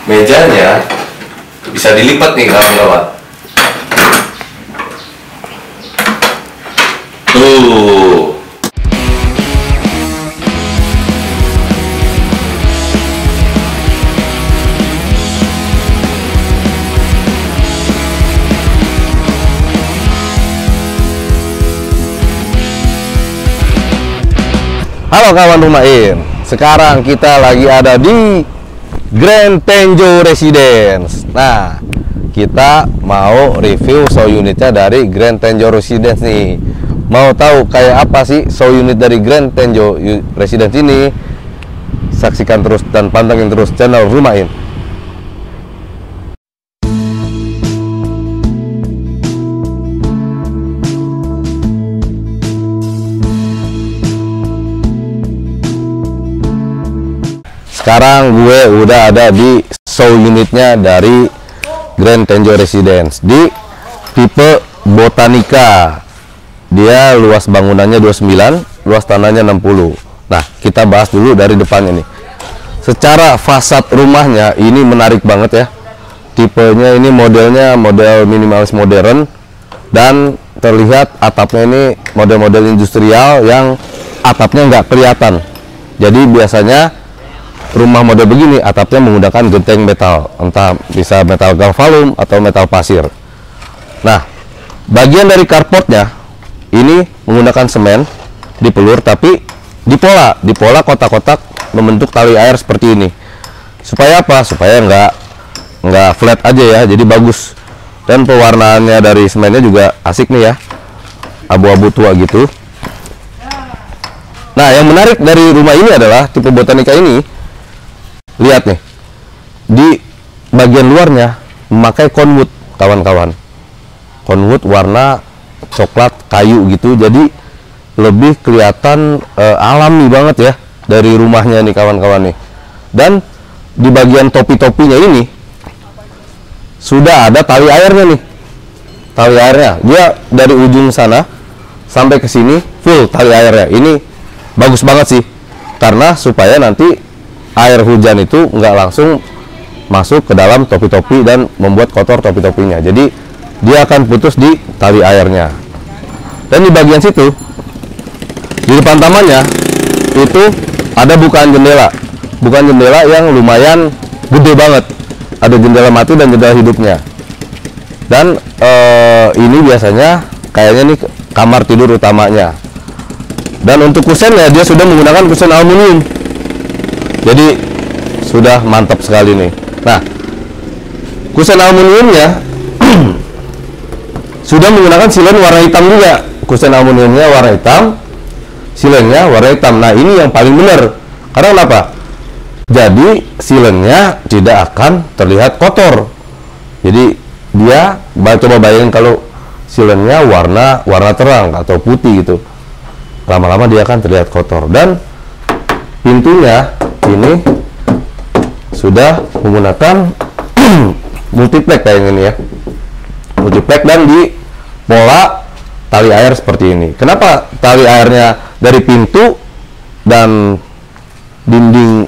mejanya bisa dilipat nih kawan-kawan. Tuh. Halo kawan Rumahin, sekarang kita lagi ada di Grand Tenjo Residence. Nah, kita mau review show unitnya dari Grand Tenjo Residence nih. Mau tahu kayak apa sih show unit dari Grand Tenjo Residence ini? Saksikan terus dan pantengin terus channel Rumahin. Sekarang gue udah ada di show unitnya dari Grand Tenjo Residence di tipe Botanica. Dia luas bangunannya 29, luas tanahnya 60. Nah, kita bahas dulu dari depannya nih. Secara fasad rumahnya ini menarik banget ya. Tipenya ini modelnya model minimalis modern, dan terlihat atapnya ini model-model industrial yang atapnya nggak kelihatan. Jadi biasanya rumah model begini atapnya menggunakan genteng metal, entah bisa metal galvalum atau metal pasir. Nah, bagian dari carportnya ini menggunakan semen dipelur, tapi dipola kotak-kotak membentuk tali air seperti ini. Supaya apa? Supaya nggak flat aja ya, jadi bagus. Dan pewarnaannya dari semennya juga asik nih ya, abu-abu tua gitu. Nah, yang menarik dari rumah ini adalah tipe Botanica ini. Lihat nih, di bagian luarnya memakai conwood, kawan-kawan. Conwood warna coklat kayu gitu, jadi lebih kelihatan alami banget ya dari rumahnya nih kawan-kawan nih. Dan di bagian topi-topinya ini sudah ada tali airnya nih. Tali airnya, dia dari ujung sana sampai ke sini full tali airnya. Ini bagus banget sih, karena supaya nanti air hujan itu nggak langsung masuk ke dalam topi-topi dan membuat kotor topi-topinya. Jadi dia akan putus di tali airnya. Dan di bagian situ, di depan tamannya itu ada bukaan jendela yang lumayan gede banget. Ada jendela mati dan jendela hidupnya. Dan ini biasanya kayaknya nih kamar tidur utamanya. Dan untuk kusennya dia sudah menggunakan kusen aluminium. Jadi sudah mantap sekali nih. Nah, kusen aluminiumnya sudah menggunakan silen warna hitam juga. Kusen aluminiumnya warna hitam, silennya warna hitam. Nah, ini yang paling benar. Karena kenapa? Jadi silennya tidak akan terlihat kotor. Jadi dia, coba bayangin kalau silennya warna terang atau putih gitu, lama-lama dia akan terlihat kotor. Dan pintunya ini sudah menggunakan multiplex kayak ini ya, multiplex, dan di pola tali air seperti ini. Kenapa tali airnya dari pintu dan dinding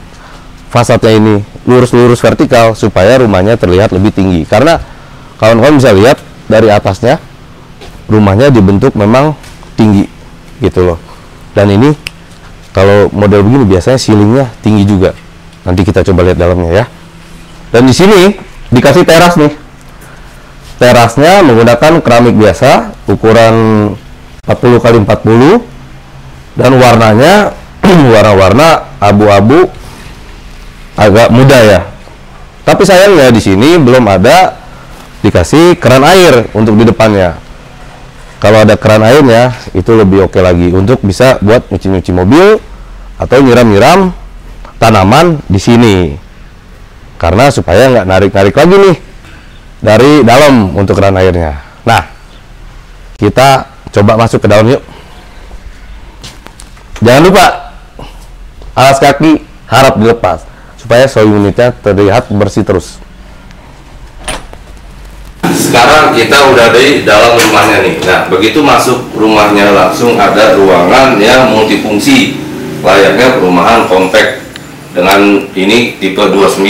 fasadnya ini lurus-lurus vertikal? Supaya rumahnya terlihat lebih tinggi. Karena kawan-kawan bisa lihat dari atasnya rumahnya dibentuk memang tinggi gitu loh. Dan ini kalau model begini biasanya ceilingnya tinggi juga. Nanti kita coba lihat dalamnya ya. Dan di sini dikasih teras nih. Terasnya menggunakan keramik biasa, ukuran 40x40, dan warnanya warna-warna abu-abu agak muda ya. Tapi sayangnya di sini belum ada dikasih keran air untuk di depannya. Kalau ada keran airnya itu lebih oke lagi untuk bisa buat nyuci-nyuci mobil atau nyiram-nyiram tanaman di sini. Karena supaya nggak narik-narik lagi nih dari dalam untuk keran airnya. Nah, kita coba masuk ke dalam yuk. Jangan lupa alas kaki harap dilepas supaya show unitnya terlihat bersih terus. Sekarang kita udah di dalam rumahnya nih. Nah, begitu masuk rumahnya langsung ada ruangan yang multifungsi, layaknya perumahan kompak. Dengan ini tipe 29,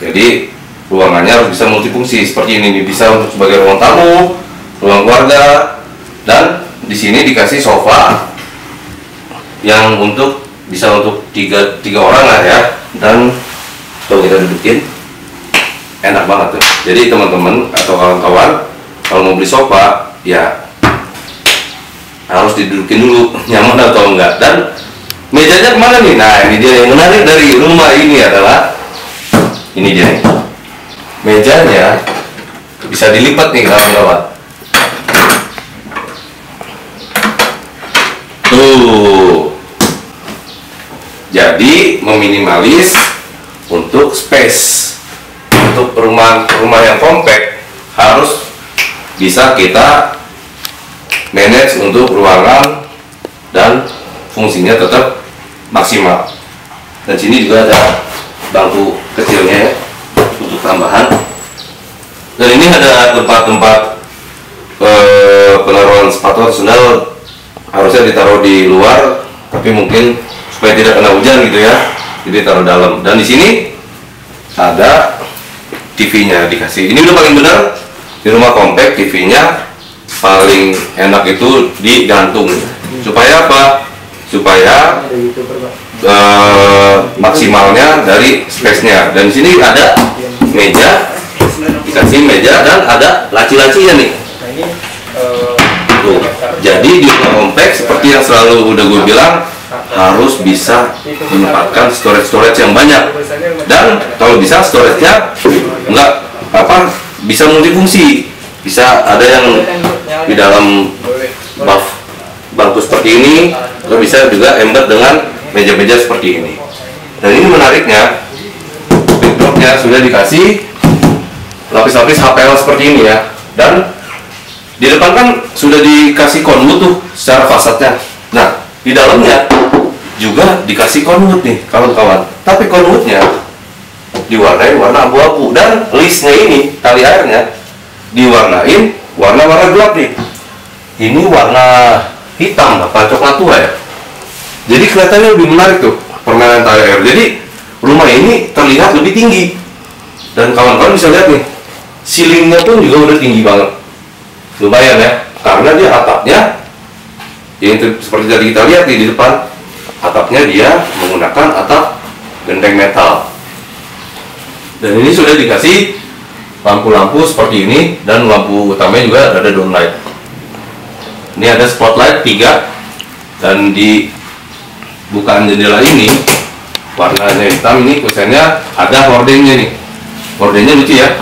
Jadi ruangannya harus bisa multifungsi seperti ini, bisa untuk sebagai ruang tamu, ruang keluarga, dan di sini dikasih sofa yang bisa untuk tiga orang lah ya. Dan kalau kita dudukin enak banget tuh. Jadi teman-teman atau kawan-kawan kalau mau beli sofa ya harus didudukin dulu nyaman atau enggak. Dan mejanya kemana nih? Nah, ini dia yang menarik dari rumah ini adalah ini dia nih. Mejanya bisa dilipat nih kawan-kawan. Tuh. Jadi meminimalis untuk space. Untuk rumah yang compact harus bisa kita manage untuk ruangan dan fungsinya tetap maksimal. Dan sini juga ada bangku kecilnya ya, untuk tambahan. Dan ini ada tempat-tempat penaruhan sepatu atau sandal, harusnya ditaruh di luar, tapi mungkin supaya tidak kena hujan gitu ya, jadi taruh dalam. Dan di sini ada TV-nya dikasih. Ini udah paling benar di rumah compact, TV-nya paling enak itu digantung. Supaya apa? Supaya maksimalnya dari space-nya. Dan di sini ada meja, dikasih meja dan ada laci-lacinya nih. Tuh. Jadi di rumah compact seperti yang selalu udah gue bilang, harus bisa menempatkan storage yang banyak. Dan kalau bisa storage-nya bisa multifungsi. Bisa ada yang di dalam bangku seperti ini, atau bisa juga embed dengan meja-meja seperti ini. Dan ini menariknya, backdropnya sudah dikasih lapis-lapis HPL seperti ini ya. Dan di depan kan sudah dikasih conwood tuh secara fasadnya. Nah, di dalamnya juga dikasih conwood nih kawan-kawan. Tapi conwoodnya diwarnai warna abu-abu, dan listnya ini, tali airnya diwarnain warna-warna gelap nih. Ini warna hitam apa coklat tua ya. Jadi kelihatannya lebih menarik tuh permainan tali air. Jadi rumah ini terlihat lebih tinggi. Dan kawan-kawan bisa lihat nih, ceilingnya pun juga udah tinggi banget. Lumayan ya, karena dia atapnya yang seperti tadi kita lihat di depan, atapnya dia menggunakan atap genteng metal. Dan ini sudah dikasih lampu-lampu seperti ini, dan lampu utamanya juga ada downlight. Ini ada spotlight 3, dan di bukaan jendela ini warnanya hitam. Ini kusennya ada hordengnya nih. Hordengnya lucu ya,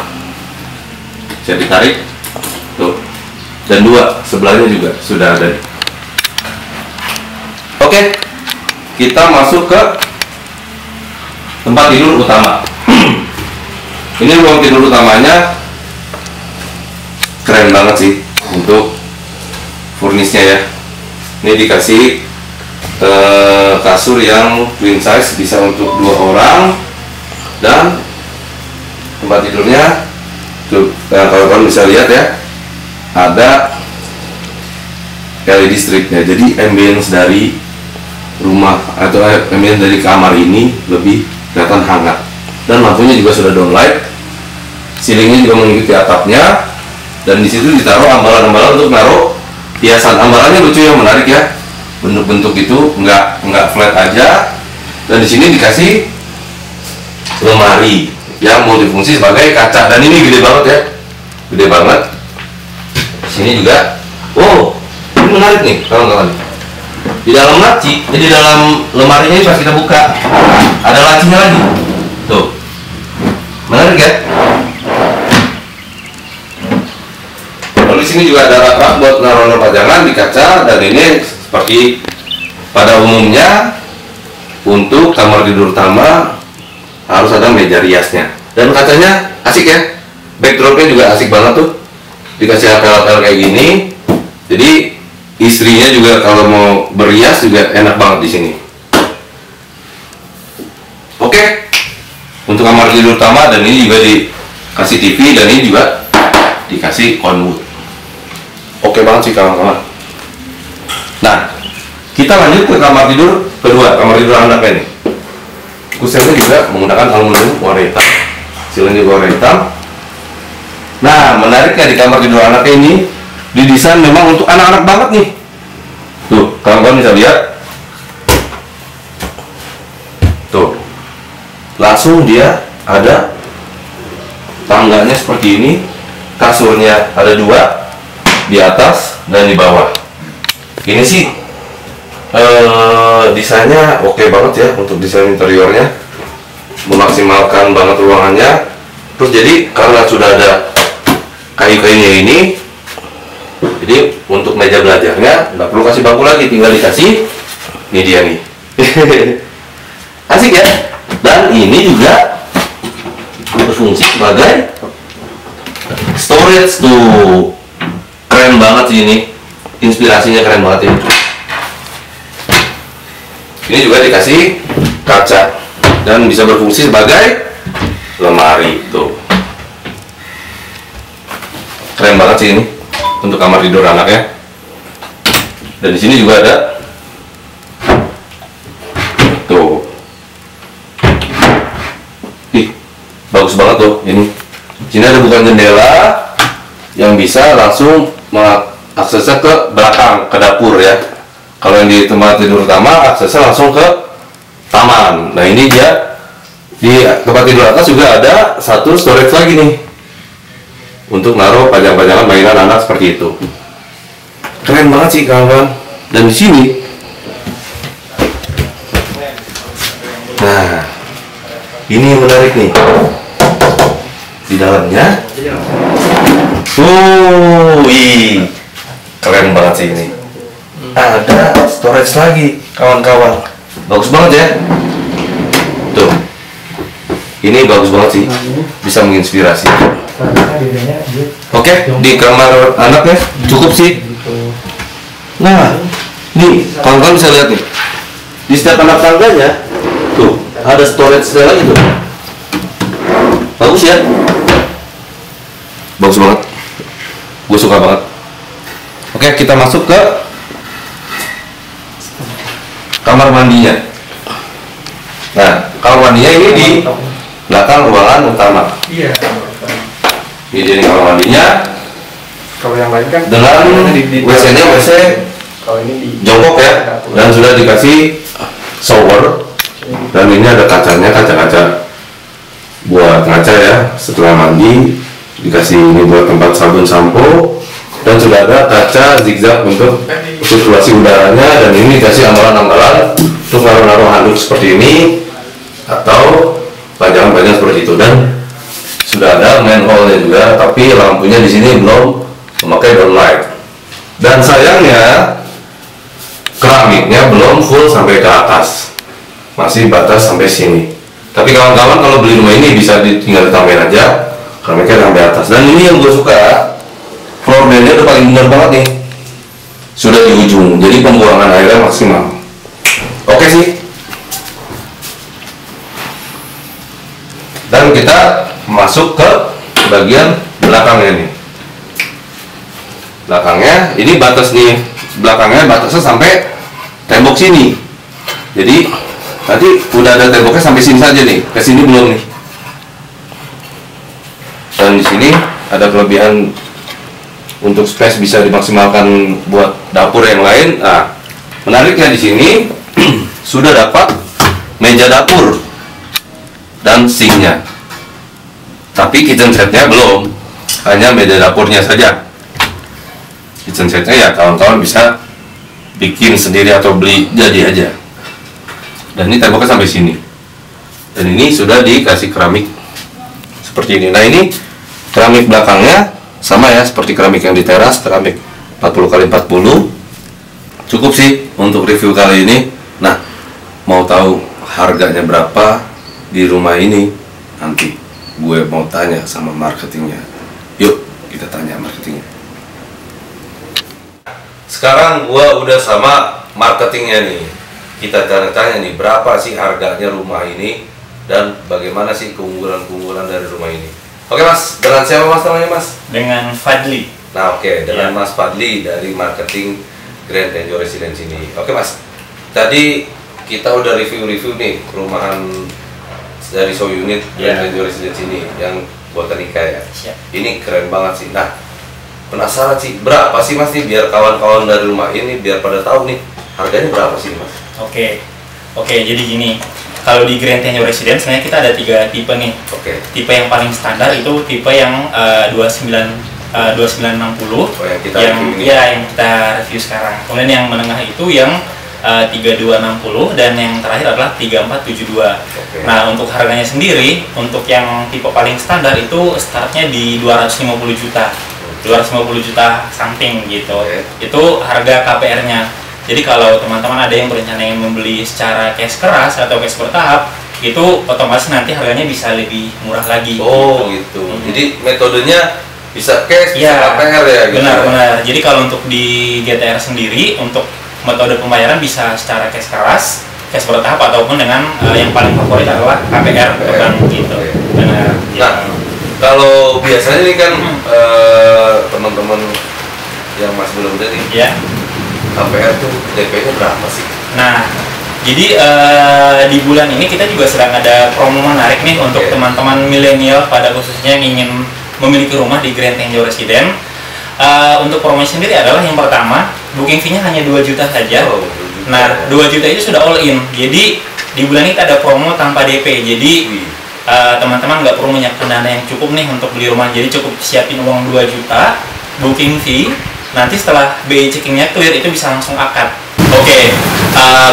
bisa ditarik tuh. Dan 2 sebelahnya juga sudah ada. Oke, kita masuk ke tempat tidur utama. Ini ruang tidur utamanya keren banget sih untuk furnisnya ya. Ini dikasih kasur yang queen size, bisa untuk 2 orang. Dan tempat tidurnya tuh, kalau kalian bisa lihat ya, ada LED stripnya. Jadi ambience dari rumah atau ambience dari kamar ini lebih kelihatan hangat. Dan lampunya juga sudah downlight. Ceilingnya juga mengikuti atapnya. Dan di situ ditaruh ambalan-ambalan untuk naruh hiasan. Ambalannya lucu ya, menarik ya. Bentuk-bentuk itu nggak flat aja. Dan di sini dikasih lemari yang multifungsi sebagai kaca. Dan ini gede banget ya, gede banget. Sini juga, oh ini menarik nih kawan-kawan. Di dalam laci, jadi di dalam lemarinya ini pas kita buka ada lacinya lagi, tuh, menarik ya. Lalu di sini juga ada rak-rak buat naruh pajangan di kaca. Dan ini seperti pada umumnya untuk kamar tidur utama harus ada meja riasnya. Dan kacanya asik ya, backdropnya juga asik banget tuh. Dikasih apel-apel kayak gini, jadi istrinya juga kalau mau berias juga enak banget di sini. Oke, untuk kamar tidur utama, dan ini juga dikasih TV, dan ini juga dikasih conwood. Oke banget sih kawan-kawan. Nah, kita lanjut ke kamar tidur kedua, kamar tidur anaknya nih. Kusennya juga menggunakan aluminium warna hitam. Silnya juga warna hitam. Nah, menariknya di kamar tidur anaknya ini didesain memang untuk anak-anak banget nih. Tuh, kawan-kawan bisa lihat. Tuh, langsung dia ada tangganya seperti ini, kasurnya ada 2 di atas dan di bawah. Ini sih desainnya oke banget ya untuk desain interiornya, memaksimalkan banget ruangannya. Terus jadi karena sudah ada kayu-kayunya ini, jadi untuk meja belajarnya nggak perlu kasih bangku lagi, tinggal dikasih. Ini dia nih. Asik ya. Dan ini juga berfungsi sebagai storage tuh. Keren banget sih ini. Inspirasinya keren banget ini. Ini juga dikasih kaca dan bisa berfungsi sebagai lemari tuh. Keren banget sih ini untuk kamar tidur anaknya. Dan di sini juga ada tuh. Ih, bagus banget tuh ini. Sini ada bukan jendela yang bisa langsung mengaksesnya ke belakang, ke dapur ya. Kalau yang di tempat tidur utama aksesnya langsung ke taman. Nah ini dia di tempat tidur atas juga ada satu storage lagi nih untuk naruh pajang-pajangan mainan anak seperti itu. Keren banget sih kawan-kawan. Dan di sini, nah ini yang menarik nih. Di dalamnya, wih, keren banget sih ini. Ada storage lagi kawan-kawan, bagus banget ya. Tuh, ini bagus banget sih, bisa menginspirasi. Oke, di kamar anaknya cukup sih. Nah, nih kawan-kawan bisa lihat nih, di setiap anak tangganya tuh ada storage lagi tuh. Bagus ya, bagus banget, gue suka banget. Oke, kita masuk ke kamar mandinya. Nah, kamar mandinya ini di belakang ruangan utama. Iya. Ini dia nih kamar mandinya. Kalau yang lain kan Dengan WC-nya WC kalau ini di jongkok ya, dan sudah dikasih shower. Dan ini ada kacanya, kaca-kaca buat ngaca ya. Setelah mandi dikasih ini buat tempat sabun sampo, dan sudah ada kaca zigzag untuk sirkulasi udaranya. Dan ini dikasih amalan-amalan untuk naruh-naruh handuk seperti ini atau pajangan-pajangan seperti itu. Dan sudah ada manhole-nya juga, tapi lampunya di sini belum memakai downlight. Dan sayangnya keramiknya belum full sampai ke atas, masih batas sampai sini. Tapi kawan-kawan kalau beli rumah ini bisa tinggal ditambahin aja keramiknya sampai atas. Dan ini yang gue suka, floor mat-nya udah paling bener banget nih, sudah di ujung, jadi pembuangan airnya maksimal. Oke sih. Dan kita masuk ke bagian belakangnya nih. Belakangnya ini batas nih, belakangnya batasnya sampai tembok sini. Jadi nanti udah ada temboknya sampai sini saja nih, ke sini belum nih. Dan di sini ada kelebihan untuk space bisa dimaksimalkan buat dapur yang lain. Nah, menariknya di sini sudah dapat meja dapur dan sinknya. Tapi kitchen setnya belum, hanya meja dapurnya saja. Kitchen setnya ya kawan-kawan bisa bikin sendiri atau beli jadi aja. Dan ini temboknya sampai sini. Dan ini sudah dikasih keramik seperti ini. Nah ini keramik belakangnya sama ya seperti keramik yang di teras, keramik 40x40. Cukup sih untuk review kali ini. Nah, mau tahu harganya berapa di rumah ini? Nanti gue mau tanya sama marketingnya. Yuk kita tanya marketingnya. Sekarang gue udah sama marketingnya nih. Kita tanya-tanya nih berapa sih harganya rumah ini dan bagaimana sih keunggulan-keunggulan dari rumah ini. Oke Mas, dengan siapa Mas namanya Mas? Dengan Fadli. Nah oke, dengan Ya. Mas Fadli dari marketing Grand Tenjo Residence ini. Oke Mas, tadi kita udah review-review nih perumahan dari show unit Iya. Tenjo Residence ini yang buatan Ika ya. Siap. Ini keren banget sih. Nah, penasaran sih berapa sih Mas nih biar kawan-kawan dari rumah ini biar pada tahu nih harganya berapa sih Mas? Oke, jadi gini. Kalau di Grand Tenjo Residence sebenarnya kita ada 3 tipe nih. Oke. Tipe yang paling standar itu tipe yang 2960 yang kita yang review ini. ya yang kita review sekarang. Kemudian yang menengah itu yang 3260 dan yang terakhir adalah 3472. Oke. Nah, untuk harganya sendiri untuk yang tipe paling standar itu startnya di 250 juta. 250 juta something gitu. Oke. Itu harga KPR-nya. Jadi kalau teman-teman ada yang berencana yang membeli secara cash keras atau cash bertahap, itu otomatis nanti harganya bisa lebih murah lagi. Oh gitu. Jadi metodenya bisa cash, bisa Ya, KPR ya gitu. benar-benar. Jadi kalau untuk di GTR sendiri untuk metode pembayaran bisa secara cash keras, cash bertahap ataupun dengan yang paling favorit adalah KPR ke bank gitu. Oke. Benar. Nah, kalau biasanya ini kan teman-teman yang masih belum ada nih, Ya. KPR tuh DP-nya berapa sih? Nah, jadi di bulan ini kita juga sedang ada promo menarik nih untuk Oke. teman-teman milenial pada khususnya yang ingin memiliki rumah di Grand Tenjo Residence. Untuk promo sendiri adalah yang pertama, booking fee-nya hanya 2 juta saja. Oh, 2 juta. Nah, 2 juta itu sudah all in. Jadi di bulan ini kita ada promo tanpa DP. Jadi Wih. teman-teman nggak perlu menyiapkan dana yang cukup nih untuk beli rumah. Jadi cukup siapin uang 2 juta, booking fee. Nanti setelah BI checkingnya clear itu bisa langsung akad. Oke,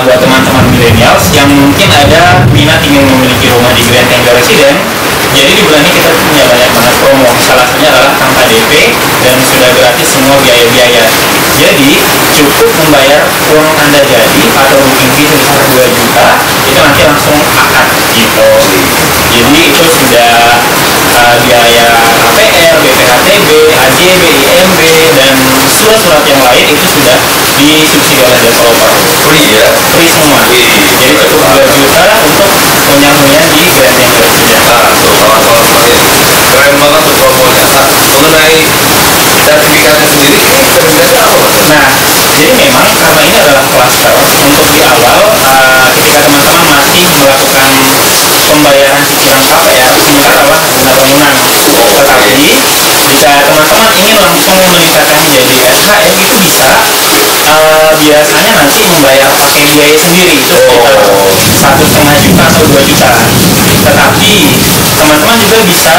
buat teman-teman millennials yang mungkin ada minat ingin memiliki rumah di Grand Tenjo Residence, jadi di bulan ini kita punya banyak banget promo. Salah satunya adalah tanpa DP dan sudah gratis semua biaya-biaya. Jadi cukup membayar uang Anda jadi atau booking fee sebesar 2 juta, itu nanti langsung akad gitu. Jadi itu sudah biaya KPR, BPHTB, AJB, IMB, dan surat-surat yang lain itu sudah disubsidi oleh developer. Free ya? Free semua. Jadi cukup 2 juta untuk punya-punya di Grand Tenjo Residence. Nah, tuh kawan-kawan sekalian, keren banget tuh promonya. Nah, mengenai sertifikatnya sendiri, sertifikatnya apa Mas? Nah, jadi memang karena ini adalah cluster untuk di awal ketika teman-teman masih melakukan pembayaran cicilan KPR sementara adalah bunga bangunan. Tetapi jika teman-teman ingin langsung meningkatkan menjadi SHM itu bisa biasanya nanti membayar pakai biaya sendiri itu sekitar 1,5 juta atau 2 juta. Tetapi teman-teman juga bisa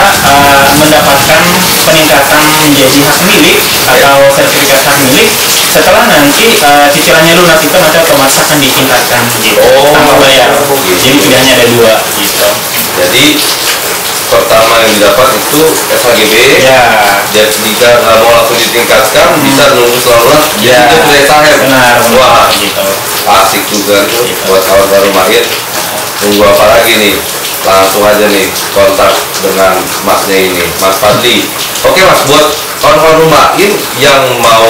mendapatkan peningkatan menjadi hak milik atau sertifikat hak milik setelah nanti cicilannya lunas itu nanti otomatis akan ditingkatkan gitu tanpa bayar. Jadi pilihannya ada 2 gitu. Jadi pertama yang didapat itu SHGB. Ya. Dan jika nggak mau langsung ditingkatkan, bisa nunggu selama Ya. itu sudah SHM. Benar. Wah, Gitu. asik juga tuh Gitu. buat kawan baru mahir. Tunggu apa lagi nih? Langsung aja nih kontak dengan Masnya ini, Mas Fadli. Oke Mas, buat kawan-kawan rumah yang mau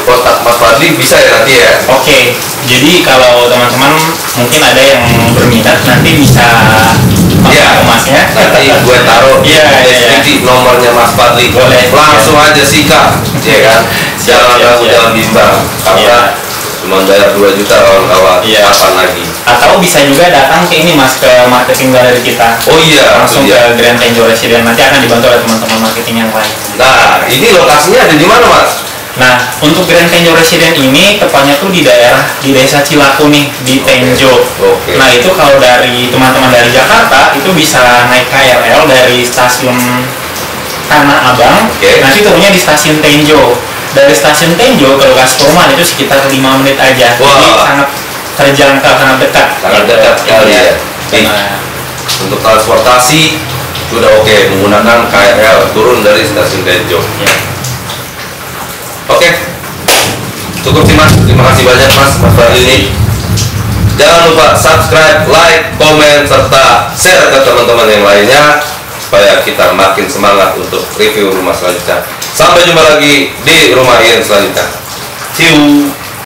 kontak Mas Fadli bisa ya nanti ya? Oke, jadi kalau teman-teman mungkin ada yang berminat nanti bisa Iya, kontak Masnya. nanti gue taruh di Iya, iya, deskripsi nomornya Mas Fadli. Boleh. Langsung aja sikat, ya kan? Jangan siap, ragu, siap. jangan bimbang, karena Iya. cuma bayar 2 juta kawan-kawan. Iya. Kapan lagi? Atau bisa juga datang ke ini Mas, ke marketing galeri kita. Oh iya, Langsung itu ke dia. Grand Tenjo Residence, nanti akan dibantu oleh teman-teman marketing yang lain. Nah, ini lokasinya ada di mana Mas? Nah, untuk Grand Tenjo Residence ini tepatnya tuh di desa Cilaku nih, di Tenjo. Oke. Nah, itu kalau dari teman-teman dari Jakarta itu bisa naik KRL dari stasiun Tanah Abang. Oke. Nanti turunnya di stasiun Tenjo. Dari stasiun Tenjo ke lokasi perumahan itu sekitar 5 menit aja. Wah. Jadi sangat terjangkau, sangat dekat. Sangat Gitu. dekat sekali Iya. ya. Nih, Nah, untuk transportasi sudah oke, menggunakan KRL turun dari stasiun Tenjo. ya. Oke, cukup sih Mas. Terima kasih banyak Mas Fadli ini. Jangan lupa subscribe, like, komen, serta share ke teman-teman yang lainnya supaya kita makin semangat untuk review rumah selanjutnya. Sampai jumpa lagi di Rumah Ian selanjutnya. See you.